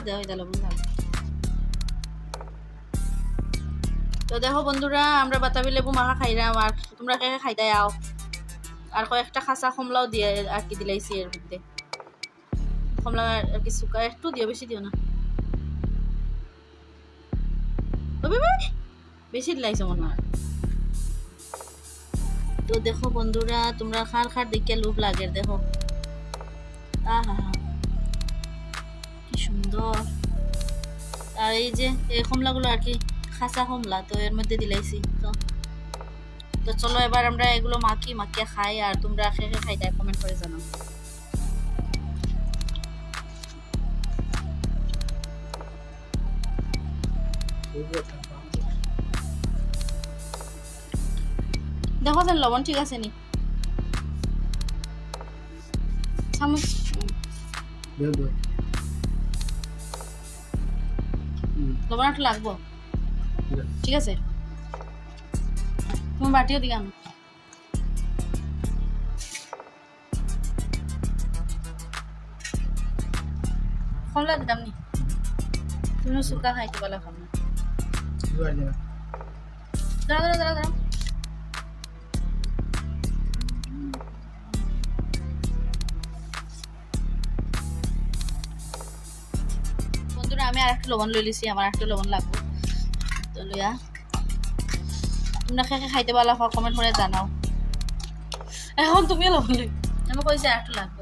দেওয়া হয় লবণ দাও। তো দেখো বন্ধুরা আমরা বাতাবি লেবু মাখা খাইলাম, আর তোমরা কে খাইতে আও। আর কয়েকটা খাসা কমলাও দিয়ে আর কি দিলাইছি এর মধ্যে, কমলা আর কি শুকা একটু দিও, বেশি দিও না, বেশি দিলাইছো মনে হয়। তো দেখো বন্ধুরা তোমরা খার খার দেখে লোভ লাগে, দেখো আহা কি সুন্দর। আর এই যে এই কমলাগুলো আর কি খাসা কমলা, তো এর মধ্যে দিলাইছি। তো চলো এবার আমরা এগুলো মাখিয়ে খাই, আর তোমরা খেয়ে খাই তাই কমেন্ট করে জানাও। দেখো স্যার লবণ ঠিক আছে নি? চামচ লবণ একটু লাগবো, ঠিক আছে? তুমি বাটিও দিকে আনো। কমলা দিতাম নি, তুমি শুকা খাইতে বলা খাম না। দাঁড়া দাঁড়া দাঁড়া, বন্ধুরা আমি আর একটা লবণ লই লিছি, আমার একটা লবণ লাগবে। তো লইয়া তোমরা খেয়ে খাইতে পারলা কমেন্ট করে জানাও। এখন তুমিও লবণ লই, আমি কইছি আর একটু লাগবে।